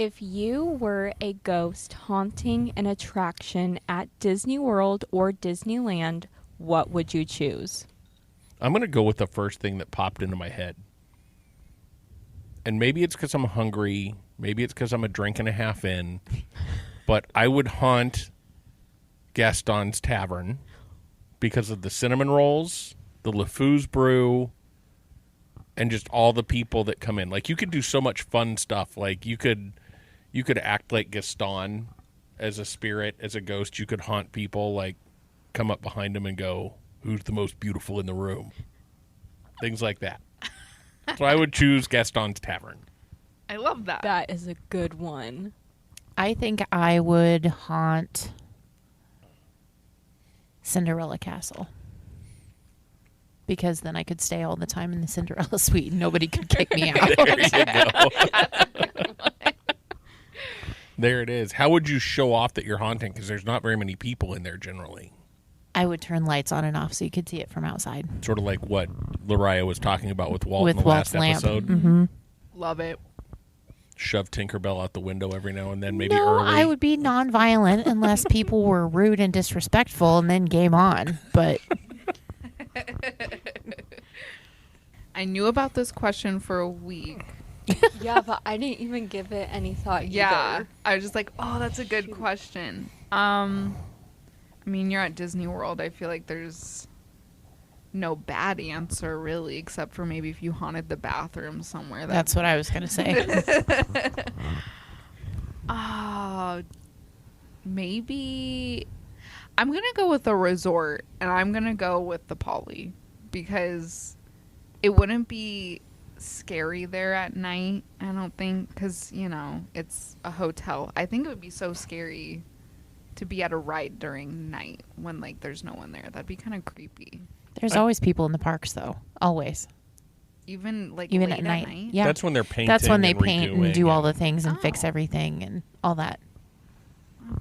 If you were a ghost haunting an attraction at Disney World or Disneyland, what would you choose? I'm going to go with the first thing that popped into my head. And maybe it's because I'm hungry. Maybe it's because I'm a drink and a half in. But I would haunt Gaston's Tavern because of the cinnamon rolls, the LeFou's brew, and just all the people that come in. Like, you could do so much fun stuff. Like, you could act like Gaston as a spirit, as a ghost. You could haunt people, like, come up behind him and go, "Who's the most beautiful in the room?" Things like that. So I would choose Gaston's Tavern. I love that. That is a good one. I think I would haunt Cinderella Castle. Because then I could stay all the time in the Cinderella suite and nobody could kick me out. There you go. There it is. How would you show off that you're haunting? Because there's not very many people in there generally. I would turn lights on and off so you could see it from outside. Sort of like what Lariah was talking about with Walt in the Walt's last lamp. episode. Mm-hmm. Love it. Shove Tinkerbell out the window every now and then, maybe No, early. I would be nonviolent unless people were rude and disrespectful, and then game on. But I knew about this question for a week. Yeah, but I didn't even give it any thought Yeah. either. I was just like, oh, that's a good question. I mean, you're at Disney World. I feel like there's no bad answer, really, except for maybe if you haunted the bathroom somewhere. that's what I was going to say. Maybe I'm going to go with a resort, and I'm going to go with the Poly, because it wouldn't be scary there at night, I don't think, because, you know, it's a hotel. I think it would be so scary to be at a ride during night when, like, there's no one there. That'd be kind of creepy. There's always people in the parks, though. Always. Even late at night. Yeah. That's when they're painting. That's when they and paint and redoing do all and- the things and fix Oh. everything and all that.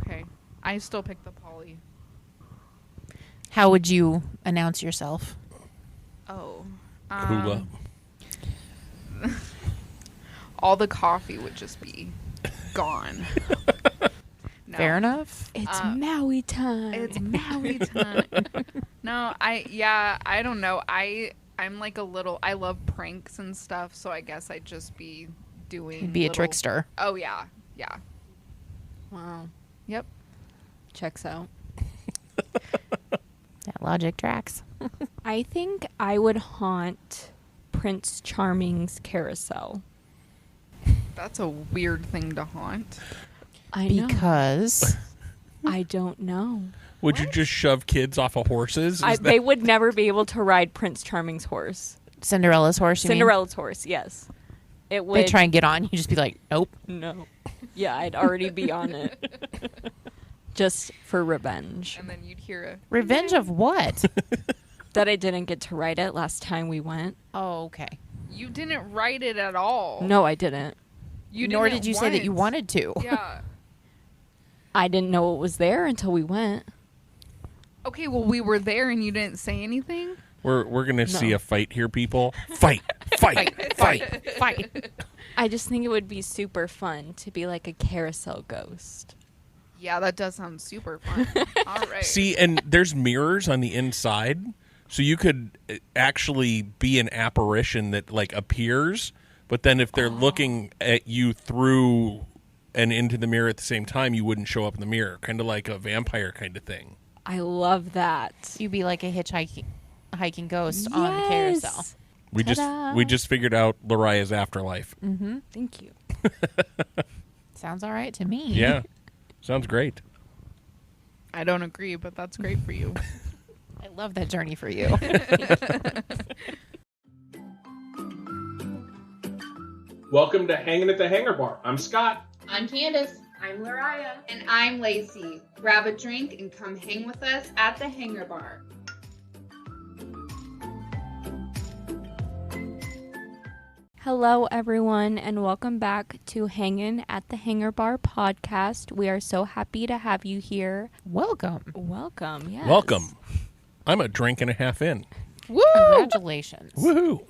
Okay. I still pick the Poly. How would you announce yourself? Oh. Hula. All the coffee would just be gone. No. Fair enough. It's Maui time. It's Maui time. No, I don't know. I'm like I love pranks and stuff, so I guess I'd just be doing You'd be a trickster. Oh yeah. Yeah. Wow. Yep. Checks out. That logic tracks. I think I would haunt Prince Charming's carousel. That's a weird thing to haunt. I know. Because I don't know. Would you just shove kids off of horses? They would never be able to ride Prince Charming's horse. Cinderella's horse, you mean? Cinderella's horse, yes. It would. They try and get on, you just be like, nope. No. Yeah, I'd already be on it. Just for revenge. And then you'd hear a Revenge of what? That I didn't get to ride it last time we went. Oh, okay. You didn't write it at all. No, I didn't. Nor did you say that you once. wanted to. Yeah. I didn't know it was there until we went. Okay, well, we were there and you didn't say anything? We're gonna see No. a fight here, people. Fight! Fight! Fight! Fight. I just think it would be super fun to be like a carousel ghost. Yeah, that does sound super fun. All right. See, and there's mirrors on the inside, so you could actually be an apparition that like appears. But then if they're looking at you through and into the mirror at the same time, you wouldn't show up in the mirror. Kind of like a vampire kind of thing. I love that. You'd be like a hiking ghost on the carousel. Ta-da. We just figured out Lariah's afterlife. Mm-hmm. Thank you. Sounds all right to me. Yeah. Sounds great. I don't agree, but that's great for you. I love that journey for you. Welcome to Hanging at the Hangar Bar. I'm Scott. I'm Candace. I'm Lariah. And I'm Lacey. Grab a drink and come hang with us at the Hangar Bar. Hello, everyone, and welcome back to Hangin' at the Hangar Bar podcast. We are so happy to have you here. Welcome. Welcome, yes. Welcome. I'm a drink and a half in. Woo! Congratulations. Woohoo!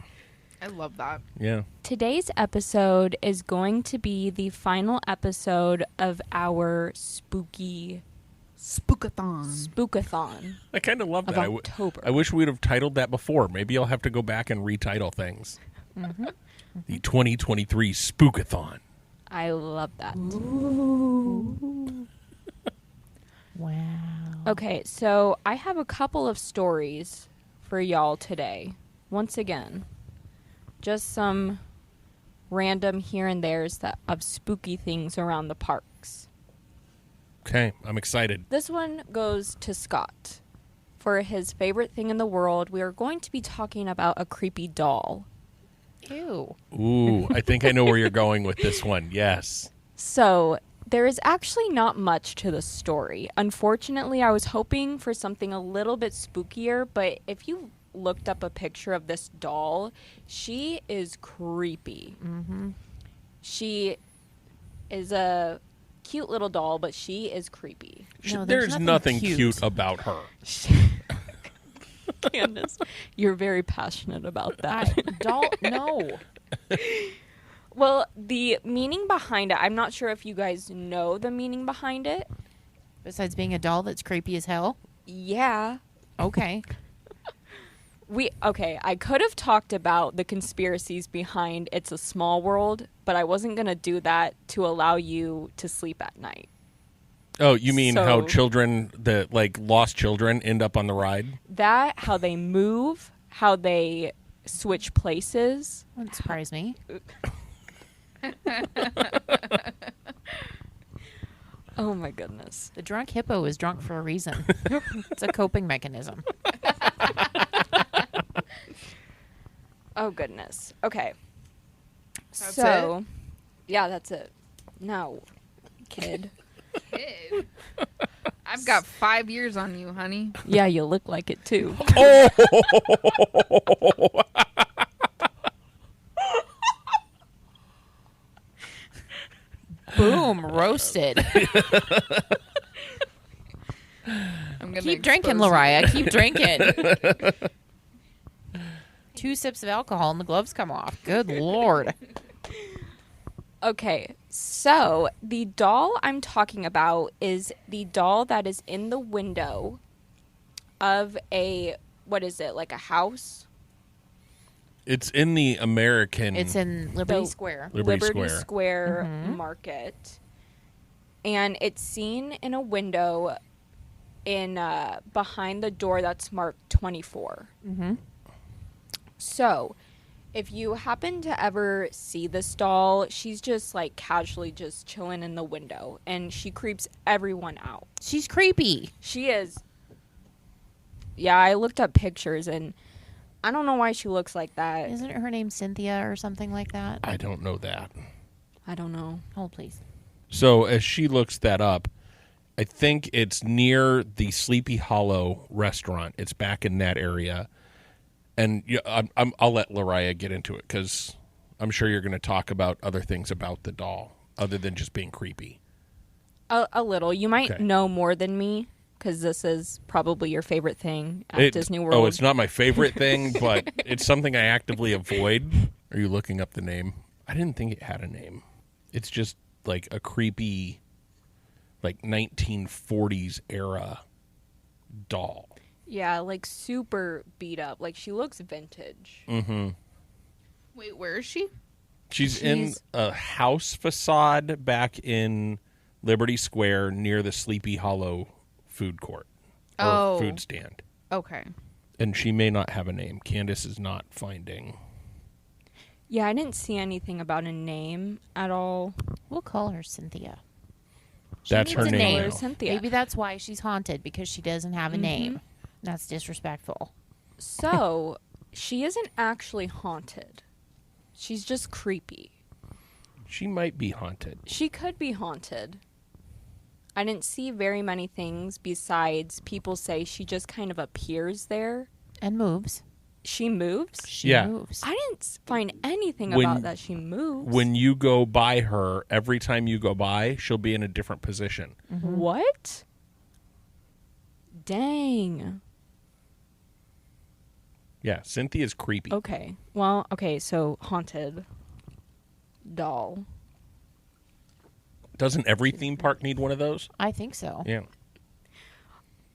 I love that. Yeah. Today's episode is going to be the final episode of our spookathon I kind of love of that. October. I wish we'd have titled that before. Maybe I'll have to go back and retitle things. The 2023 Spookathon. I love that. Wow. Okay, so I have a couple of stories for y'all today. Once again, just some random here and there's of spooky things around the parks. Okay, I'm excited. This one goes to Scott. For his favorite thing in the world, we are going to be talking about a creepy doll. Ew. Ooh, I think I know where you're going with this one. Yes. So, there is actually not much to the story. Unfortunately, I was hoping for something a little bit spookier, but if you looked up a picture of this doll, she is creepy. She is a cute little doll, but she is creepy. No, There's nothing cute about her. Candace, you're very passionate about that. No. Well, the meaning behind it, I'm not sure if you guys know the meaning behind it. Besides being a doll that's creepy as hell. Yeah. Okay. I could have talked about the conspiracies behind It's a Small World, but I wasn't going to do that to allow you to sleep at night. Oh, you mean So- how children, lost children, end up on the ride? That, how they move, how they switch places. Wouldn't surprise me. Oh my goodness. The drunk hippo is drunk for a reason. It's a coping mechanism. Oh goodness. Okay. That's so, yeah, that's it. No, kid. Kid. I've got 5 years on you, honey. Yeah, you look like it too. Boom, roasted. I'm gonna Keep drinking, expose you. Lariah. Keep drinking. 2 sips of alcohol and the gloves come off. Good Lord. Okay, so the doll I'm talking about is the doll that is in the window of what is it, like a house? It's in the American... It's in Liberty The Square. Liberty Square Market. And it's seen in a window in behind the door that's marked 24. Mm-hmm. So, if you happen to ever see this doll, she's just like casually just chilling in the window and she creeps everyone out. She's creepy. She is. Yeah, I looked up pictures and I don't know why she looks like that. Isn't her name Cynthia or something like that? I don't know that. I don't know. Hold, please. So as she looks that up, I think it's near the Sleepy Hollow restaurant. It's back in that area. And I'll let Lariah get into it because I'm sure you're going to talk about other things about the doll other than just being creepy. A little. You might Okay. know more than me because this is probably your favorite thing at Disney World. Oh, it's not my favorite thing, but it's something I actively avoid. Are you looking up the name? I didn't think it had a name. It's just like a creepy, like 1940s era doll. Yeah, like super beat up. Like she looks vintage. Mm-hmm. Wait, where is she? She's in a house facade back in Liberty Square near the Sleepy Hollow food court or food stand. Okay. And she may not have a name. Candace is not finding. Yeah, I didn't see anything about a name at all. We'll call her Cynthia. That's her needs a name. name. now. Cynthia. Maybe that's why she's haunted, because she doesn't have a name. That's disrespectful. So, she isn't actually haunted. She's just creepy. She might be haunted. She could be haunted. I didn't see very many things besides people say she just kind of appears there. And moves. She moves? She Yeah. moves. I didn't find anything When- about that she moves. When you go by her, every time you go by, she'll be in a different position. What? Dang. Yeah, Cynthia's creepy. Okay. Well, okay, so haunted doll. Doesn't every theme park need one of those? I think so. Yeah.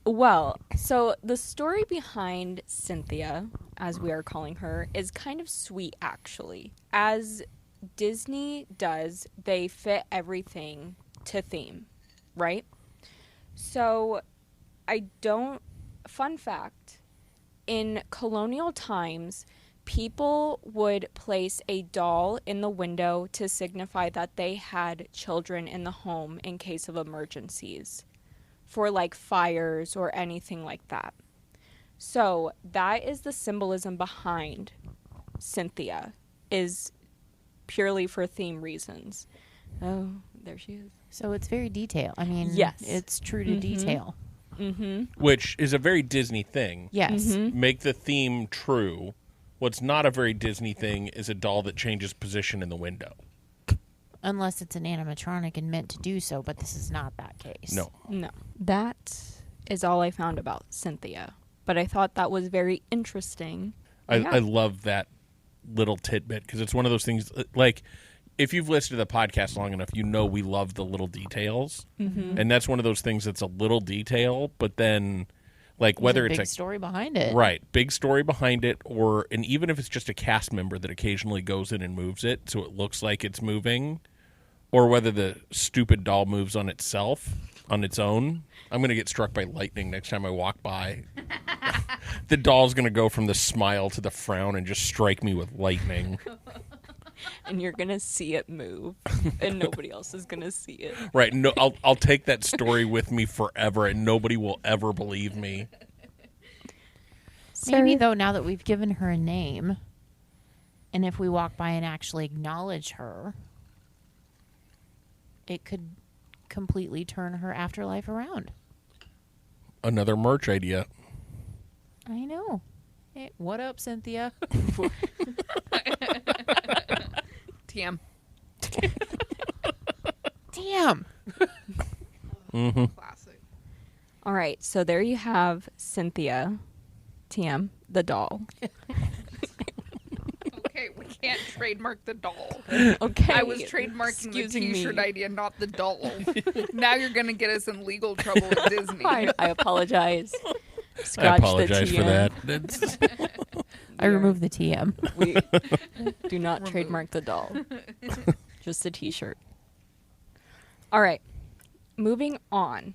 Well, so the story behind Cynthia, as we are calling her, is kind of sweet, actually. As Disney does, they fit everything to theme, right? So, fun fact, in colonial times, people would place a doll in the window to signify that they had children in the home in case of emergencies, for like fires or anything like that. So that is the symbolism behind Cynthia, is purely for theme reasons. Oh, there she is. So it's very detailed. I mean, Yes. it's true to detail. Which is a very Disney thing. Yes. Make the theme true. What's not a very Disney thing is a doll that changes position in the window. Unless it's an animatronic and meant to do so, but this is not that case. No. No. That is all I found about Cynthia. But I thought that was very interesting. I love that little tidbit because it's one of those things like if you've listened to the podcast long enough, you know we love the little details. And that's one of those things that's a little detail, but then like whether There's a it's big story behind it. Right, big story behind it, and even if it's just a cast member that occasionally goes in and moves it so it looks like it's moving, or whether the stupid doll moves on itself, on its own. I'm going to get struck by lightning next time I walk by. The doll's going to go from the smile to the frown and just strike me with lightning. And you're going to see it move. And nobody else is going to see it. Right, no, I'll take that story with me forever, and nobody will ever believe me. Maybe, though, now that we've given her a name, and if we walk by and actually acknowledge her, it could completely turn her afterlife around. Another merch idea. I know. Hey, what up, Cynthia? TM. Damn. Classic. All right, so there you have Cynthia, TM, the doll. Okay, we can't trademark the doll. Okay. I was trademarking the Excusing t-shirt me. idea, not the doll. Now you're going to get us in legal trouble with Disney. I apologize. I Scratch apologize the for TM. that. That's, I removed the TM. We do not trademark the doll. Just the t-shirt. All right. Moving on.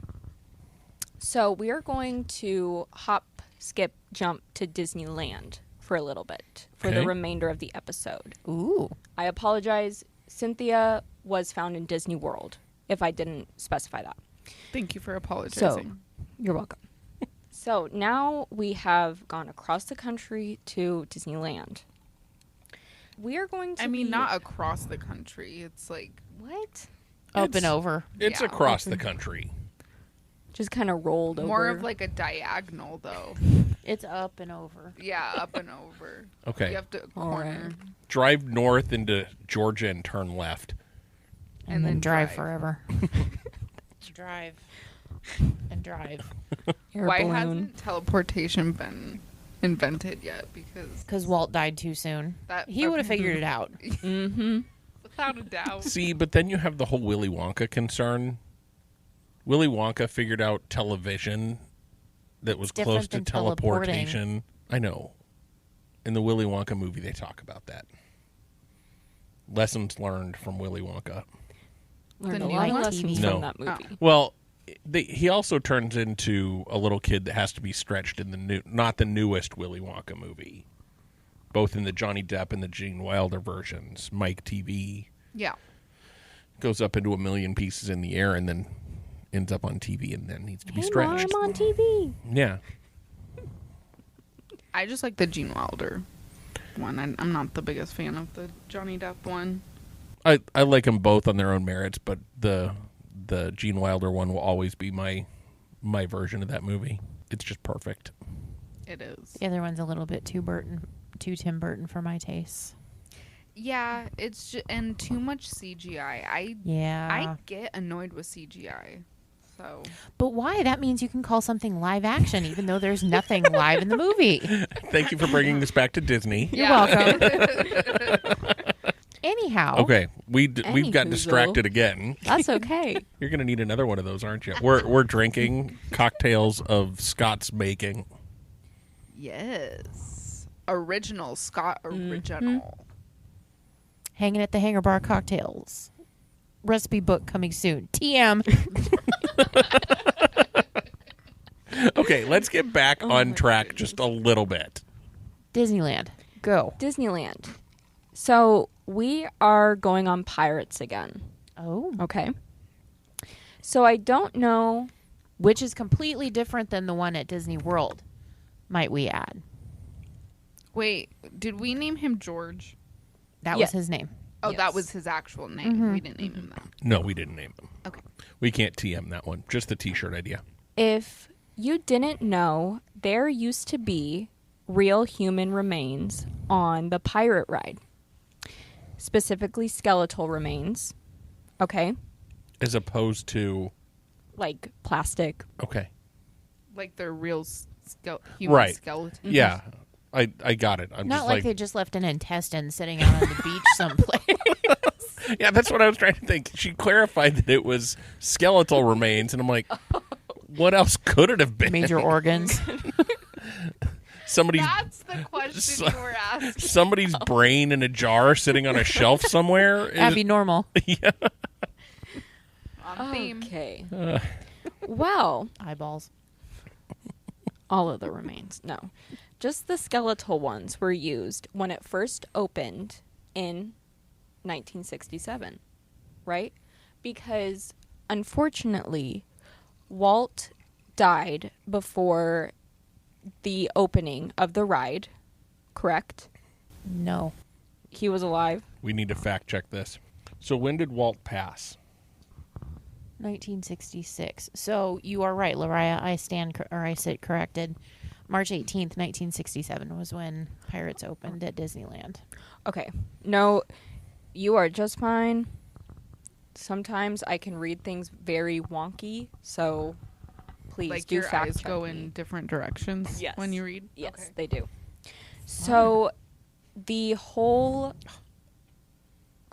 So we are going to hop, skip, jump to Disneyland for a little bit for the Okay. remainder of the episode. Ooh. I apologize. Cynthia was found in Disney World, if I didn't specify that. Thank you for So, apologizing. you're welcome. So now we have gone across the country to Disneyland. We are going to I mean, be- not across the country. It's like, What? Up and over. it's Yeah. across the country. Just kind of rolled over. more of like a diagonal, though. It's up and over. Yeah, up and over. Okay. You have to All corner. right. Drive north into Georgia and turn left. And then then drive drive. forever. Drive. And drive. Air Why balloon. hasn't teleportation been invented yet? Because Walt died too soon. That- He would have figured it out. Mm-hmm. without a doubt. See, but then you have the whole Willy Wonka concern. Willy Wonka figured out television that was Different close to than teleporting. teleportation. I know. In the Willy Wonka movie, they talk about that. Lessons learned from Willy Wonka. Learned The a new lot of one? lessons No. from that movie. Well, he also turns into a little kid that has to be stretched in the new, not the newest Willy Wonka movie, both in the Johnny Depp and the Gene Wilder versions. Mike TV Yeah. goes up into a million pieces in the air and then ends up on TV and then needs to be Hey, stretched. Mom, I'm on TV. Yeah. I just like the Gene Wilder one. I'm not the biggest fan of the Johnny Depp one. I like them both on their own merits, but the Gene Wilder one will always be my version of that movie. It's just perfect. It is. The other one's a little bit too Tim Burton for my tastes. Yeah, it's and too much CGI. I Yeah. I get annoyed with CGI. So But why? That means you can call something live action, even though there's nothing live in the movie. Thank you for bringing this back to Disney. You're welcome. Anyhow. Okay, we've got Anyhoozle. distracted again. That's okay. You're gonna need another one of those, aren't you? We're drinking cocktails of Scott's making. yes, original Scott original. Hanging at the Hangar Bar Cocktails. Recipe book coming soon. TM. Okay, let's get back on track just a little bit. Disneyland. Go. Disneyland. So we are going on Pirates again. Oh. Okay. So I don't know. Which is completely different than the one at Disney World, might we add. Wait, did we name him George? That Yeah. was his name. Oh, Yes. that was his actual name. We didn't name him that. No, we didn't name them. Okay. We can't TM that one. Just the T-shirt idea. If you didn't know, there used to be real human remains on the pirate ride. Specifically skeletal remains. Okay? As opposed to, Like plastic. okay, Like they're real human Right. skeleton. yeah, I got it. I'm Not just like they just left an intestine sitting out on the beach someplace. yeah, that's what I was trying to think. She clarified that it was skeletal remains, and I'm like, what else could it have been? Major organs. Somebody's That's the question you were asking. somebody's brain in a jar sitting on a shelf somewhere. That'd be normal. On theme. Okay. Well, Eyeballs. all of the remains. No. Just the skeletal ones were used when it first opened in 1967, right? Because unfortunately, Walt died before the opening of the ride, correct? No. He was alive. We need to fact check this. So when did Walt pass? 1966. So you are right, Lariah. I sit corrected. March 18th, 1967 was when Pirates opened at Disneyland. Okay. No, you are just fine. Sometimes I can read things very wonky, so please Like do your fact eyes check go me. in different directions Yes. when you read? Yes, Okay. they do. So the whole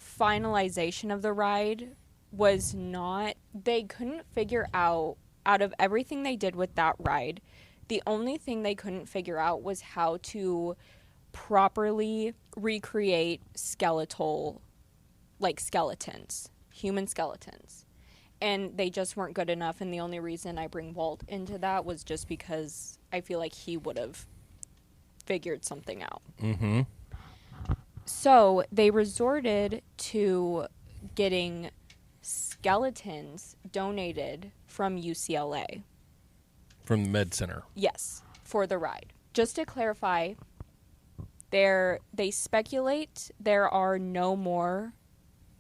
finalization of the ride was not, they couldn't figure out of everything they did with that ride, the only thing they couldn't figure out was how to properly recreate skeletons, human skeletons. And they just weren't good enough, and the only reason I bring Walt into that was just because I feel like he would have figured something out. Mm-hmm. So they resorted to getting skeletons donated from UCLA. From the Med Center. Yes, for the ride. Just to clarify, they speculate there are no more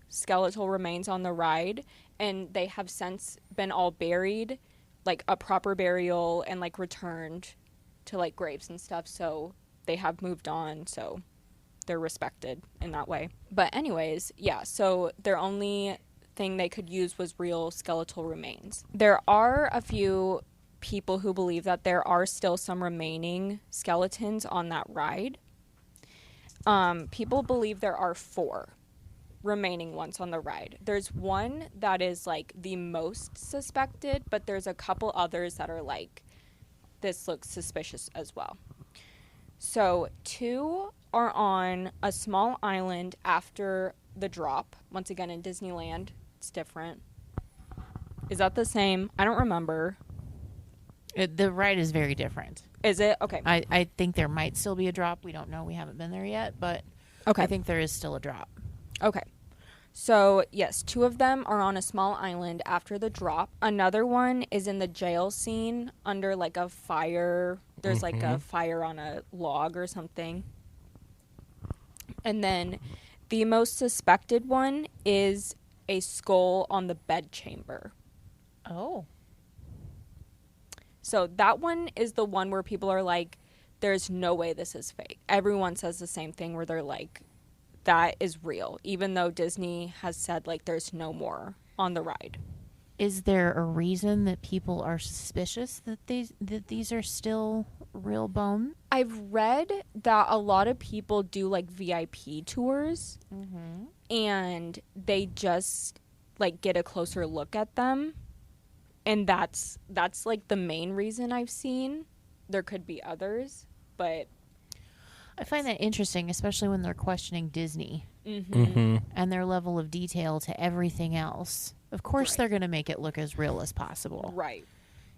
skeletal remains on the ride, and they have since been all buried, like a proper burial, and like returned to like graves and stuff. So they have moved on, so they're respected in that way. But anyways, yeah, so their only thing they could use was real skeletal remains. There are a few people who believe that there are still some remaining skeletons on that ride. People believe there are 4 remaining ones on the ride. There's one that is like the most suspected, but there's a couple others that are like, this looks suspicious as well. So 2 are on a small island after the drop. Once again, in Disneyland, it's different. Is that the same? I don't remember. The ride is very different. Is it? Okay. I think there might still be a drop. We don't know. We haven't been there yet, but Okay. I think there is still a drop. Okay. So, yes, 2 of them are on a small island after the drop. Another one is in the jail scene under like a fire. There's like a fire on a log or something. And then the most suspected one is a skull on the bedchamber. Oh. So that one is the one where people are like, there's no way this is fake. Everyone says the same thing where they're like, that is real, even though Disney has said like there's no more on the ride. Is there a reason that people are suspicious that these are still real bone? I've read that a lot of people do like VIP tours, and they just like get a closer look at them, and that's like the main reason I've seen. There could be others, but I find that interesting, especially when they're questioning Disney Mm-hmm. and their level of detail to everything else. Of course, they're going to make it look as real as possible. right.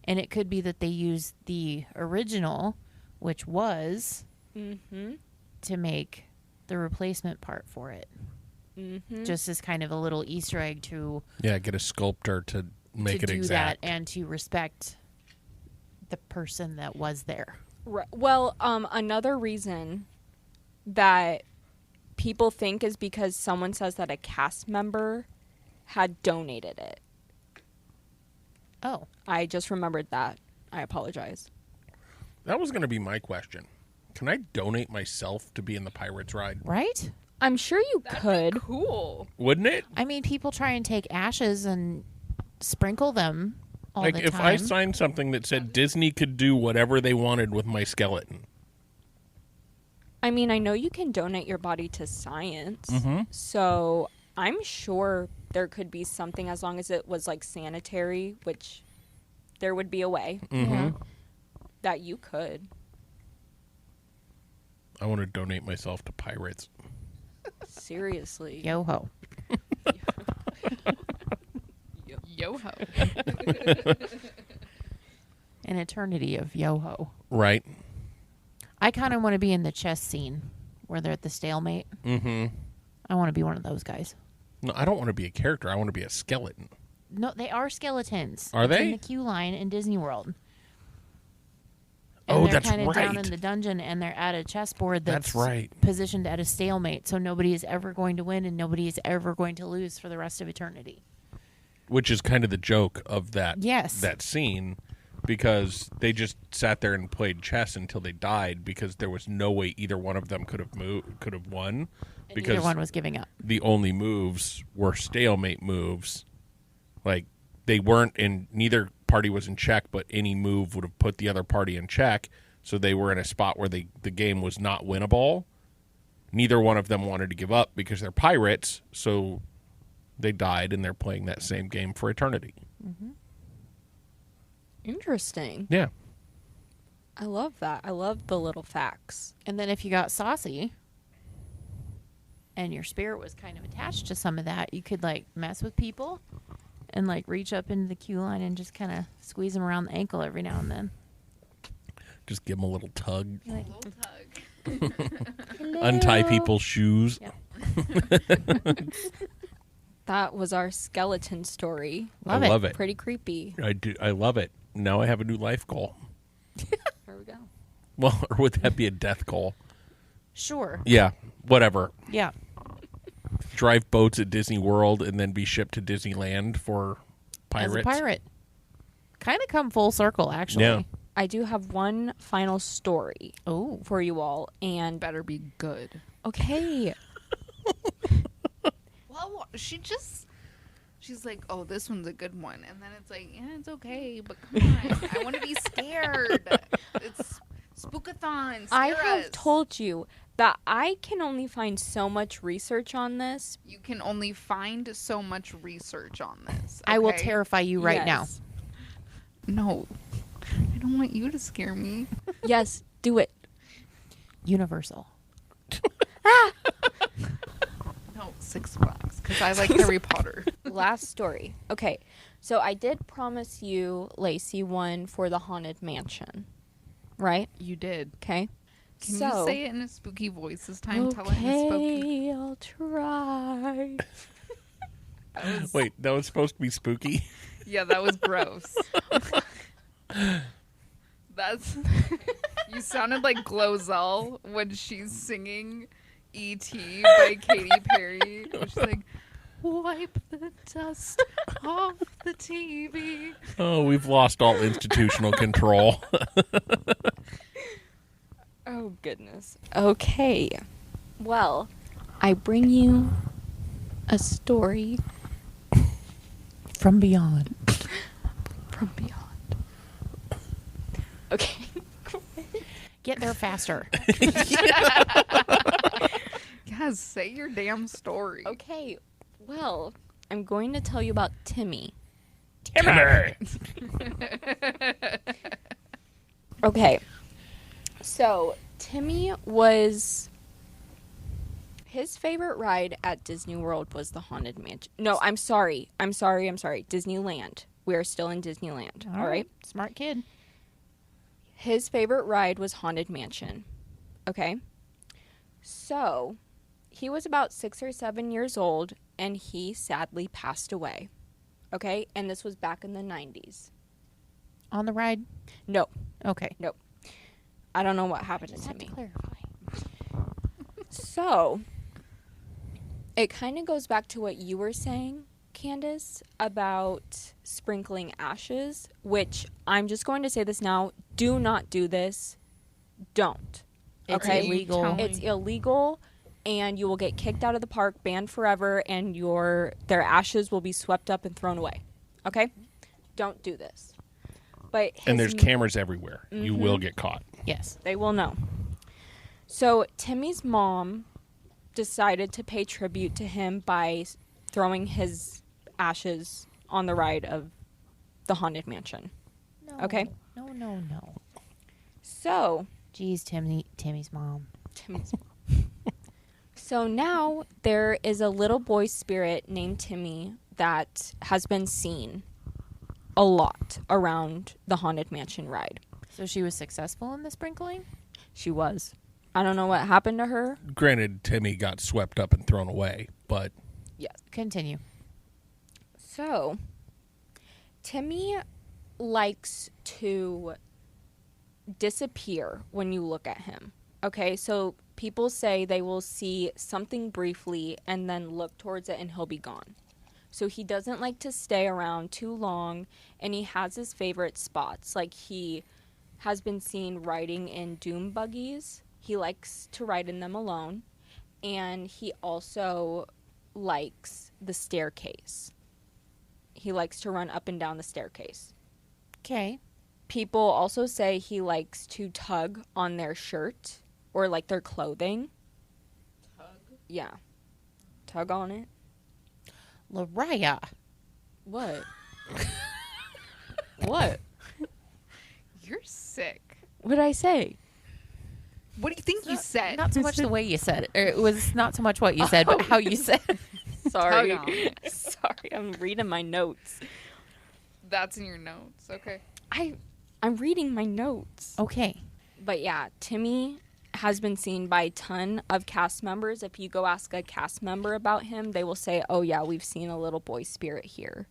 And it could be that they use the original, which was, to make the replacement part for it. Just as kind of a little Easter egg to Yeah, get a sculptor to make to it do exact. that and to respect the person that was there. Right. Well, another reason that people think is because someone says that a cast member had donated it. Oh, I just remembered that. I apologize. That was going to be my question. Can I donate myself to be in the Pirates ride? right? I'm sure you could. Cool. Wouldn't it? I mean, people try and take ashes and sprinkle them all Like the if time. I signed something that said Disney could do whatever they wanted with my skeleton. I mean, I know you can donate your body to science. Mm-hmm. So I'm sure there could be something as long as it was like sanitary, which there would be a way Yeah. that you could. I want to donate myself to Pirates. Seriously. Yo ho. Yo ho. An eternity of yo ho. Right. I kind of want to be in the chess scene where they're at the stalemate. Mm-hmm. I want to be one of those guys. No, I don't want to be a character. I want to be a skeleton. No, they are skeletons. Are It's they? in the queue line in Disney World. Oh, they're that's kind of down right. in the dungeon, and they're at a chessboard That's that's right. positioned at a stalemate, so nobody is ever going to win and nobody is ever going to lose for the rest of eternity. Which is kind of the joke of that Yes. that scene, because they just sat there and played chess until they died because there was no way either one of them could have won, And because neither one was giving up. the only moves were stalemate moves. Like they weren't in, neither party was in check, but any move would have put the other party in check, so they were in a spot where the game was not winnable. Neither one of them wanted to give up because they're pirates, so they died and they're playing that same game for eternity. Interesting. Yeah. I love that. I love the little facts. And then if you got saucy and your spirit was kind of attached to some of that, you could like mess with people and like reach up into the queue line and just kind of squeeze them around the ankle every now and then. Just give them a little tug. You're like, Little tug. Untie people's shoes. Yep. That was our skeleton story. Love I it. love it. Pretty creepy. I do. I love it. Now I have a new life goal. There we go. Well, or would that be a death goal? Sure. Yeah, whatever. Yeah. Drive boats at Disney World and then be shipped to Disneyland for pirates. As a pirate. Kind of come full circle, actually. Yeah. I do have one final story Oh. for you all. And Better be good. okay, Well, she's like, oh, this one's a good one. And then it's like, yeah, it's okay, but come on. I want to be scared. It's spookathon. I Scare have us. told you that I can only find so much research on this. You can only find so much research on this. I will okay? terrify you right now. Yes. No. I don't want you to scare me. Yes, do it. Universal. No, 6 Flags. Because I like Harry Potter. Last story. Okay, so I did promise you, Lacey, one for the Haunted Mansion, right? You did. Okay. Can so, you say it in a spooky voice this time? Tell it in spooky. okay, I'll try. That was, Wait, that was supposed to be spooky? yeah, that was gross. That's. You sounded like Glozell when she's singing E.T. by Katy Perry. She's like, wipe the dust off the TV. Oh, we've lost all institutional control. Oh, goodness. Okay. Well, I bring you a story From beyond. from beyond. Okay. Get there faster. Yes, say your damn story. Okay. Well, I'm going to tell you about Timmy. Timmy. Okay. So, Timmy was... His favorite ride at Disney World was the Haunted Mansion. No, I'm sorry. Disneyland. We are still in Disneyland. All right? Smart kid. His favorite ride was Haunted Mansion. Okay? So, he was about 6 or 7 years old, and he sadly passed away. Okay? And this was back in the 90s. On the ride? No. Okay. Nope. I don't know what happened to Just have to Timmy. clarify. So, it kind of goes back to what you were saying, Candace, about sprinkling ashes, which I'm just going to say this now. Do not do this. Don't. It's Okay? illegal. It's illegal, and you will get kicked out of the park, banned forever, and their ashes will be swept up and thrown away. Okay? Don't do this. But And there's cameras everywhere. You will get caught. Yes. they will know. So Timmy's mom decided to pay tribute to him by throwing his ashes on the ride of the Haunted Mansion. No. Okay. No. So Jeez, Timmy's mom. Timmy's mom. So now there is a little boy spirit named Timmy that has been seen a lot around the Haunted Mansion ride. So she was successful in the sprinkling? She was. I don't know what happened to her. Granted, Timmy got swept up and thrown away, but Yes. Continue. So, Timmy likes to disappear when you look at him. Okay, so people say they will see something briefly and then look towards it and he'll be gone. So he doesn't like to stay around too long, and he has his favorite spots. Like, he has been seen riding in doom buggies. He likes to ride in them alone, and he also likes the staircase. He likes to run up and down the staircase. Okay. People also say he likes to tug on their shirt or like their clothing. Tug? Yeah. Tug on it. Lariah. What? What? You're sick. What did I say? What do you think you said? Not so much the way you said it. Or it was not so much what you said, but how you said it. Sorry. Tug on it. Sorry, I'm reading my notes. That's in your notes. Okay. I'm reading my notes. Okay. But yeah, Timmy has been seen by a ton of cast members. If you go ask a cast member about him, they will say, oh yeah, we've seen a little boy spirit here.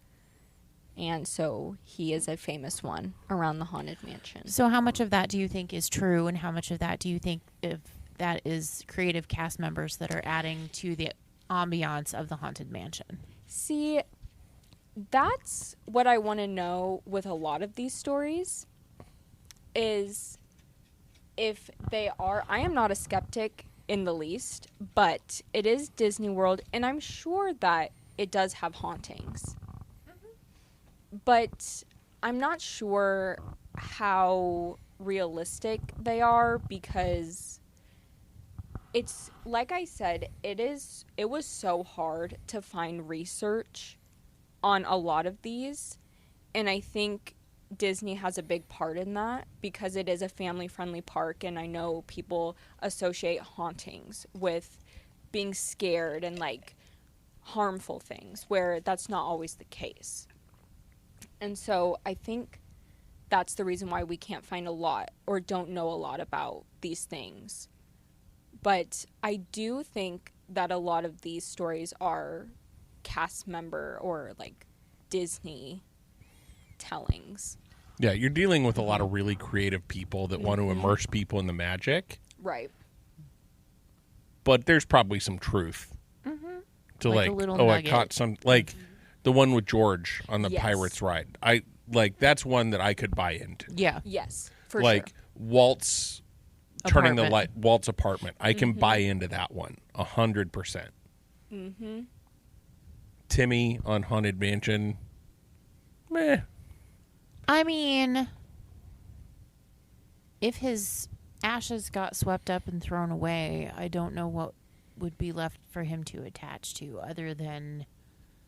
And so he is a famous one around the Haunted Mansion. So how much of that do you think is true, and how much of that do you think if that is creative cast members that are adding to the ambiance of the Haunted Mansion? See, that's what I want to know with a lot of these stories is if they are, I am not a skeptic in the least, but it is Disney World, and I'm sure that it does have hauntings. But I'm not sure how realistic they are because it's, like I said, it was so hard to find research on a lot of these, and I think Disney has a big part in that because it is a family-friendly park, and I know people associate hauntings with being scared and like harmful things where that's not always the case. And so I think that's the reason why we can't find a lot or don't know a lot about these things. But I do think that a lot of these stories are cast member or like Disney tellings. yeah, you're dealing with a lot of really creative people that want to immerse people in the magic. Right. But there's probably some truth to Like a like, little oh, nugget. I caught some, like the one with George on the Yes. Pirates ride. I like that's one that I could buy into. Yeah. Yes, for Like sure. Walt's turning the Apartment. light, Walt's apartment. I can buy into that one 100%. Mm-hmm. Timmy on Haunted Mansion, meh. I mean, if his ashes got swept up and thrown away, I don't know what would be left for him to attach to other than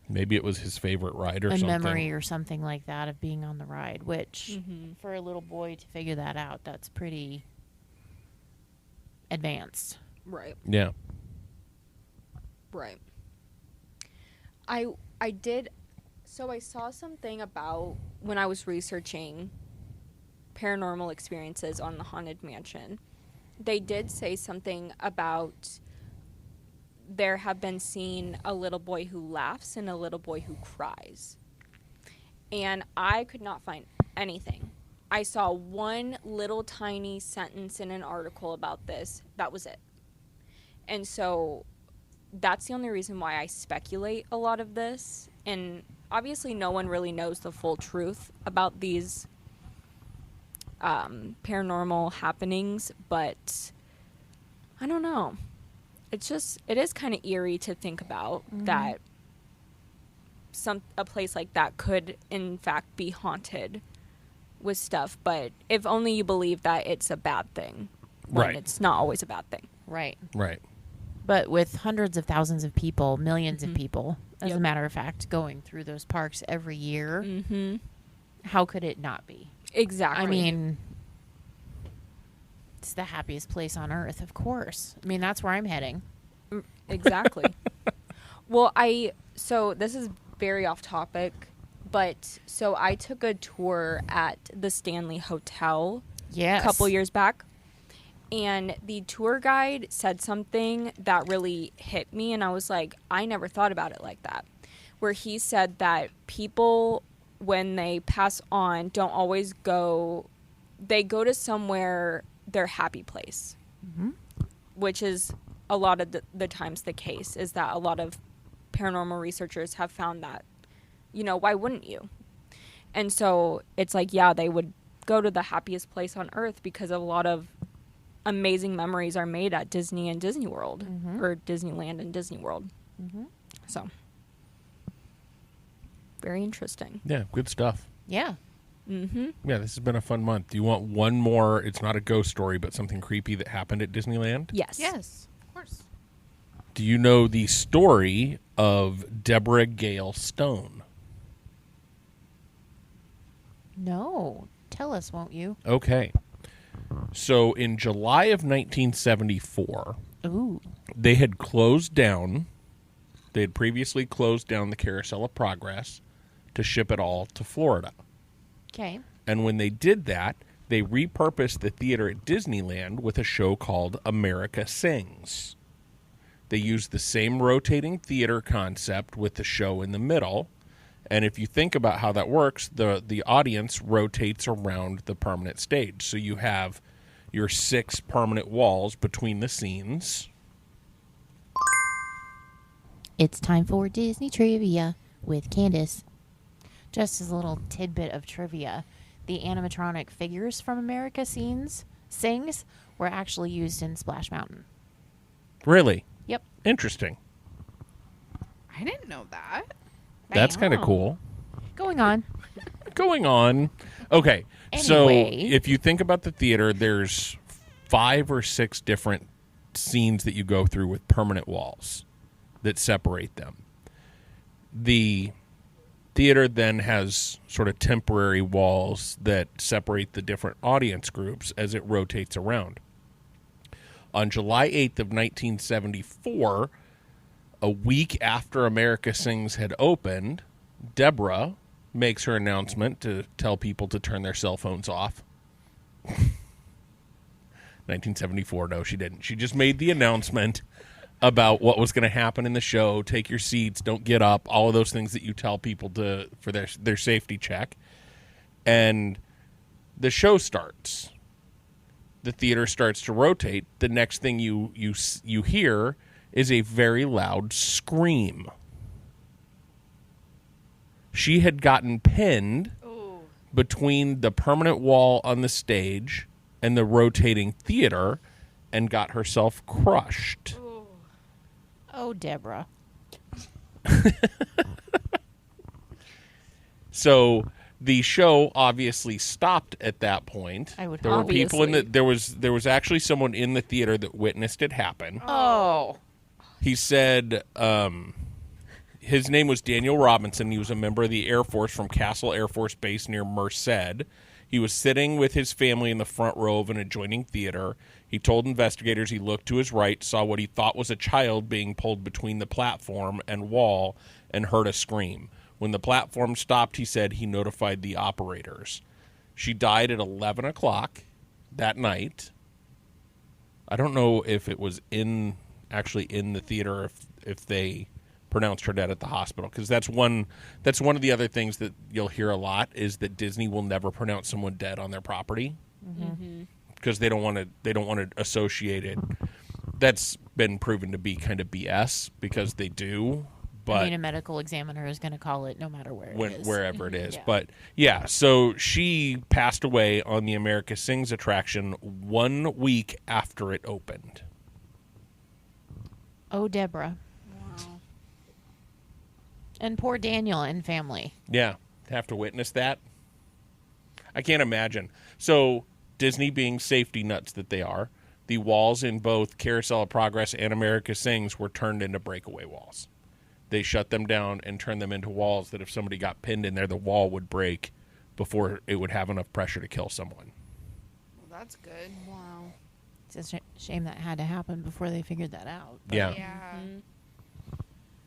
Maybe it was his favorite ride or a something. memory or something like that of being on the ride, which for a little boy to figure that out, that's pretty advanced. Right. Yeah. Right. I did. So I saw something about when I was researching paranormal experiences on the Haunted Mansion. They did say something about there have been seen a little boy who laughs and a little boy who cries. And I could not find anything. I saw one little tiny sentence in an article about this. That was it. And so that's the only reason why I speculate a lot of this. And obviously no one really knows the full truth about these paranormal happenings, but I don't know. It is kind of eerie to think about that a place like that could in fact be haunted with stuff, but if only you believe that it's a bad thing, when Right. it's not always a bad thing. Right. Right. But with hundreds of thousands of people, millions of people, as Yep. a matter of fact, going through those parks every year, how could it not be? Exactly. I mean, it's the happiest place on earth, of course. I mean, that's where I'm heading. Exactly. Well, so this is very off topic, but so I took a tour at the Stanley Hotel Yes. a couple years back, and the tour guide said something that really hit me, and I was like, I never thought about it like that, where he said that people, when they pass on, don't always they go to somewhere, their happy place, which is a lot of the times the case, is that a lot of paranormal researchers have found that, why wouldn't you? And so it's like, yeah, they would go to the happiest place on earth because a lot of amazing memories are made at Disney and Disney World, or Disneyland and Disney World. So very interesting. Yeah. Good stuff. Yeah. Yeah, this has been a fun month. Do you want one more? It's not a ghost story, but something creepy that happened at Disneyland? Yes. Yes, of course. Do you know the story of Deborah Gale Stone? No. Tell us, won't you? Okay. So in July of 1974, Ooh. they had closed down. They had previously closed down the Carousel of Progress to ship it all to Florida. Okay. And when they did that, they repurposed the theater at Disneyland with a show called America Sings. They used the same rotating theater concept with the show in the middle. And if you think about how that works, the audience rotates around the permanent stage. So you have your 6 permanent walls between the scenes. It's time for Disney Trivia with Candace. Just as a little tidbit of trivia, the animatronic figures from America Sings were actually used in Splash Mountain. Really? Yep. Interesting. I didn't know that. That's kind of Wow. cool. Going on. Going on. Okay, so Anyway. if you think about the theater, there's 5 or 6 different scenes that you go through with permanent walls that separate them. The theater then has sort of temporary walls that separate the different audience groups as it rotates around. On July 8th of 1974, a week after America Sings had opened, Deborah makes her announcement to tell people to turn their cell phones off. 1974, no, she didn't. She just made the announcement about what was going to happen in the show. Take your seats, don't get up, all of those things that you tell people for their safety check. And the show starts. The theater starts to rotate. The next thing you hear is a very loud scream. She had gotten pinned between the permanent wall on the stage and the rotating theater and got herself crushed. Oh, Deborah. So The show obviously stopped at that point. I would There were people in the Obviously. there was actually someone in the theater that witnessed it happen. Oh. He said his name was Daniel Robinson. He was a member of the Air Force from Castle Air Force Base near Merced. He was sitting with his family in the front row of an adjoining theater. He told investigators he looked to his right, saw what he thought was a child being pulled between the platform and wall, and heard a scream. When the platform stopped, he said he notified the operators. She died at 11 o'clock that night. I don't know if it was actually in the theater, if they pronounced her dead at the hospital, because that's one of the other things that you'll hear a lot, is that Disney will never pronounce someone dead on their property because they don't want to associate it. That's been proven to be kind of BS, because they do. But I mean, a medical examiner is going to call it no matter where it is. Wherever it is. Yeah. But yeah, so she passed away on the America Sings attraction 1 week after it opened. Oh, Deborah. Wow. And poor Daniel and family. Yeah, to have to witness that. I can't imagine. So Disney, being safety nuts that they are, the walls in both Carousel of Progress and America Sings were turned into breakaway walls. They shut them down and turned them into walls that if somebody got pinned in there, the wall would break before it would have enough pressure to kill someone. Well, that's good. Wow. It's a shame that had to happen before they figured that out. But Yeah. Yeah.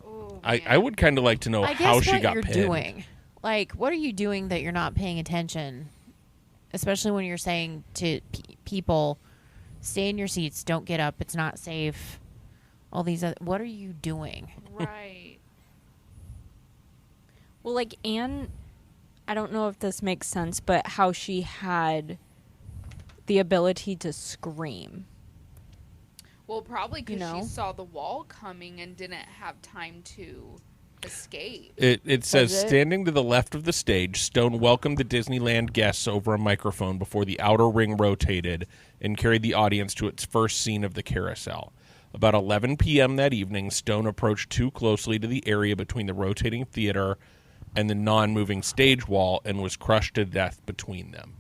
Oh, I man. would kind of like to know I how guess she what got you're pinned. doing. Like, what are you doing that you're not paying attention? Especially when you're saying to people, stay in your seats, don't get up, it's not safe. All these other, what are you doing? Right. Well, like Anne, I don't know if this makes sense, but how she had the ability to scream. Well, probably because You know? she saw the wall coming and didn't have time to escape. It says, it? standing to the left of the stage, Stone welcomed the Disneyland guests over a microphone before the outer ring rotated and carried the audience to its first scene of the carousel. About 11 p.m. that evening, Stone approached too closely to the area between the rotating theater and the non-moving stage wall and was crushed to death between them.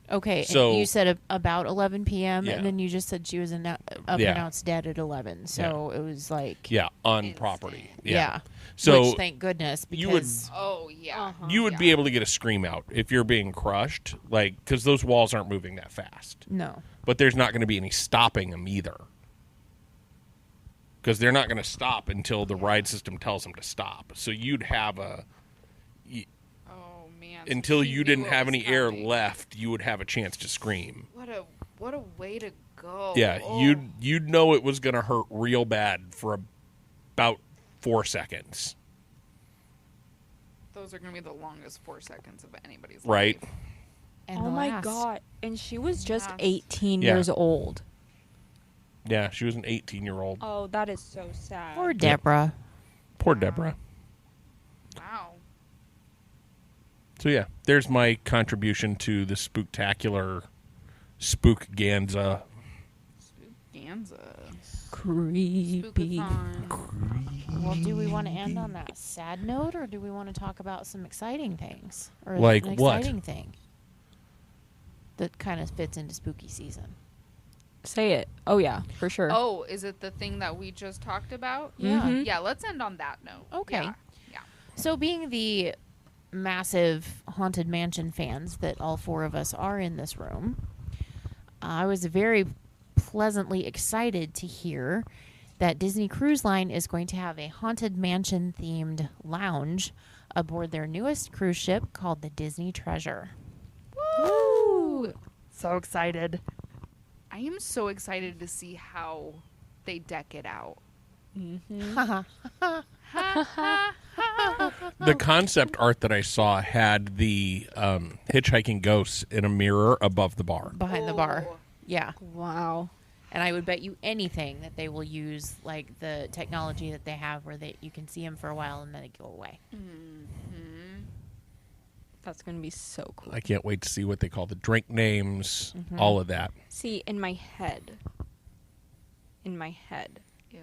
Okay, So- and you said about 11 p.m., Yeah. and then you just said she was pronounced dead at 11. So it was like, Yeah, on Instant. property. yeah. So Which, thank goodness, you would- because Oh, yeah. you would be able to get a scream out if you're being crushed, like, because those walls aren't moving that fast. no. But there's not going to be any stopping them either. Because they're not going to stop until the ride system tells them to stop. So you'd have Oh, man. So until she you knew didn't what have was any air coming. left, you would have a chance to scream. What a way to go. Yeah, Oh. you'd know it was going to hurt real bad for about 4 seconds. Those are going to be the longest 4 seconds of anybody's Right. life. And Oh the my last. God. And she was just Yes. 18 Yeah. years old. Yeah, she was an 18-year-old. Oh, that is so sad. Poor Deborah. Poor Deborah. Wow. So yeah, there's my contribution to the spooktacular spookganza. Ganza. Creepy. Spookathon. Well, do we want to end on that sad note, or do we want to talk about some exciting things? Or Like an what? exciting thing that kind of fits into spooky season? Say it. Oh, yeah, for sure. Oh, is it the thing that we just talked about? Yeah. Mhm. Yeah, let's end on that note. Okay. Yeah. Yeah. So, being the massive Haunted Mansion fans that all four of us are in this room, I was very pleasantly excited to hear that Disney Cruise Line is going to have a Haunted Mansion themed lounge aboard their newest cruise ship called the Disney Treasure. Woo! So excited. I am so excited to see how they deck it out. The concept art that I saw had the hitchhiking ghosts in a mirror above the bar. Behind the bar. Oh. Yeah. Wow. And I would bet you anything that they will use like the technology that they have where you can see them for a while and then they go away. That's going to be so cool. I can't wait to see what they call the drink names, all of that. See, in my head, Ew.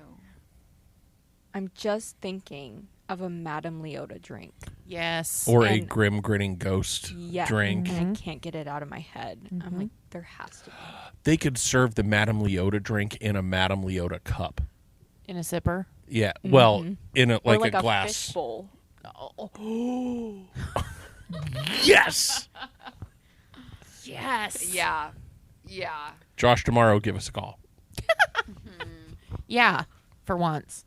I'm just thinking of a Madame Leota drink. Yes. Or a And- grim grinning ghost Yeah. drink. And I can't get it out of my head. I'm like, there has to be. They could serve the Madame Leota drink in a Madame Leota cup. In a sipper. Yeah, well, in a Or like a glass. fish bowl. Yes. Yes. Yeah. Yeah. Josh, tomorrow, give us a call. Yeah. For once.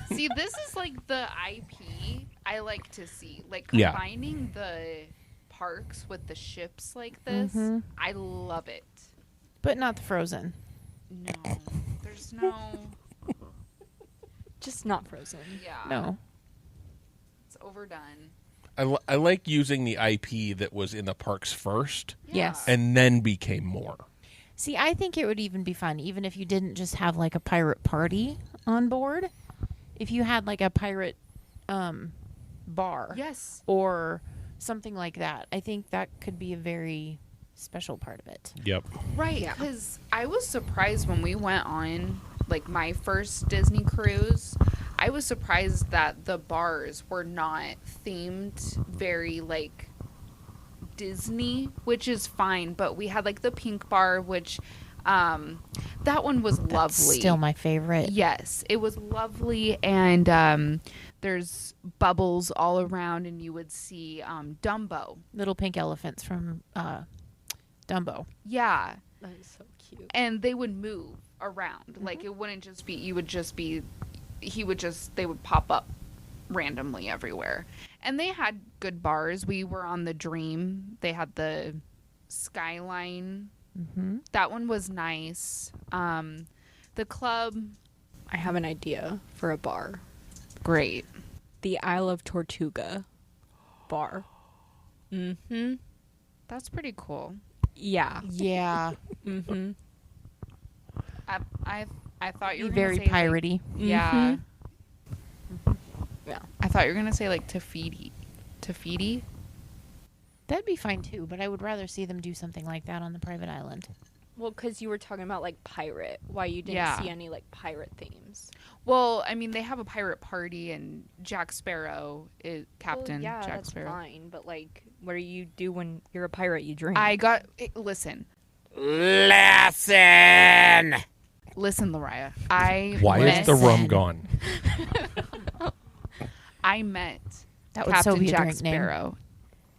See, this is like the IP I like to see. Like Yeah. combining the parks with the ships like this. I love it. But not the Frozen. No. There's no. Just not Frozen. Yeah. No. It's overdone. I like using the IP that was in the parks first Yes. and then became more. See, I think it would even be fun, even if you didn't just have like a pirate party on board. If you had like a pirate bar. Yes. Or something like that. I think that could be a very special part of it. Yep. Right. Because I was surprised when we went on like my first Disney cruise. I was surprised that the bars were not themed very like Disney, which is fine, but we had like the pink bar, which that one was That's lovely. still my favorite. Yes, it was lovely, and there's bubbles all around, and you would see Dumbo. Little pink elephants from Dumbo. Yeah, That is so cute. and they would move around. Like it wouldn't just be you would just be they would pop up randomly everywhere. And they had good bars. We were on the Dream. They had the Skyline. That one was nice. The club, I have an idea for a bar. great. The Isle of Tortuga bar. Mm-hmm. That's pretty cool. Yeah. Yeah. Mm-hmm. I thought you Be were very gonna say, like, piratey. yeah. Yeah. I thought you were gonna say like Tafiti. Tafiti? That'd be fine too, but I would rather see them do something like that on the private island. Well, because you were talking about like pirate. Why you didn't Yeah. see any like pirate themes? Well, I mean, they have a pirate party, and Jack Sparrow is Captain Well, yeah, Jack that's Sparrow. fine. But like, what do you do when you're a pirate? You drink. Listen, Listen. Lariah. Why is met, the rum Listen. gone? I met That would Captain so be a Jack drink name. Sparrow,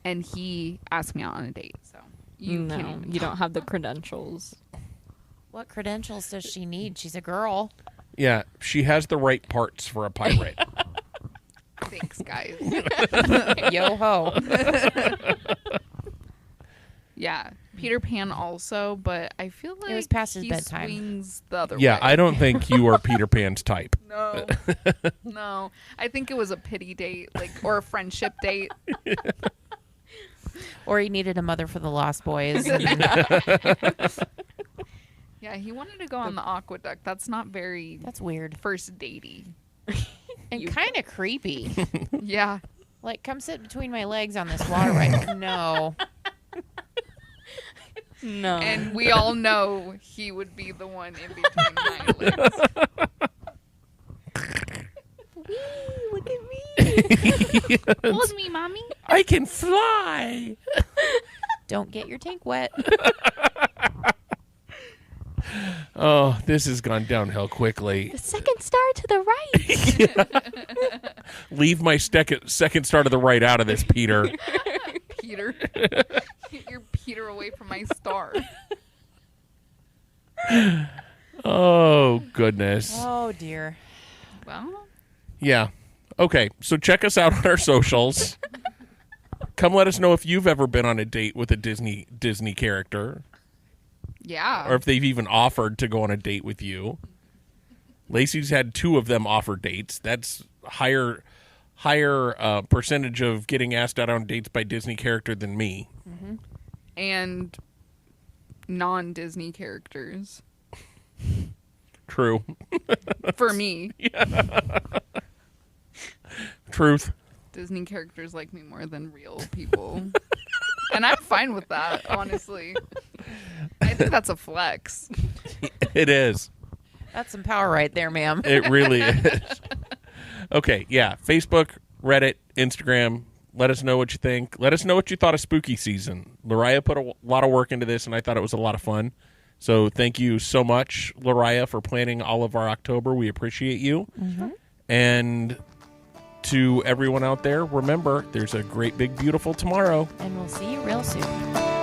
and he asked me out on a date. So you no, can't even you don't have the credentials. What credentials does she need? She's a girl. Yeah, she has the right parts for a pirate. Thanks, guys. Yo ho. Yeah, Peter Pan also, but I feel like was past his he bedtime. swings the other Yeah, way. I don't think you are Peter Pan's type. No, no. I think it was a pity date, like, or a friendship date. Or he needed a mother for the Lost Boys. Yeah, he wanted to go on the aqueduct. That's not very That's weird. first datey. And kind of creepy. Yeah, Like, come sit between my legs on this water right now. No. No. and we all know he would be the one in between my legs. Look at me. Hold me, mommy. I can fly. Don't get your tank wet. Oh, this has gone downhill quickly. The second star to the right. Leave my second star to the right out of this, Peter. Peter. You're Peter away from my star. Oh, goodness. Oh, dear. Well, Yeah. Okay, so check us out on our socials. Come let us know if you've ever been on a date with a Disney character, yeah. or if they've even offered to go on a date with you. Lacey's had 2 of them offer dates. That's higher percentage of getting asked out on dates by Disney character than me. And non-Disney characters. True. For me. Truth. Disney characters like me more than real people. And I'm fine with that, honestly. I think that's a flex. It is. That's some power right there, ma'am. It really is. Okay, yeah. Facebook, Reddit, Instagram. Let us know what you think. Let us know what you thought of spooky season. Lariah put a lot of work into this, and I thought it was a lot of fun. So thank you so much, Lariah, for planning all of our October. We appreciate you. Mm-hmm. And to everyone out there, remember, there's a great, big, beautiful tomorrow. And we'll see you real soon.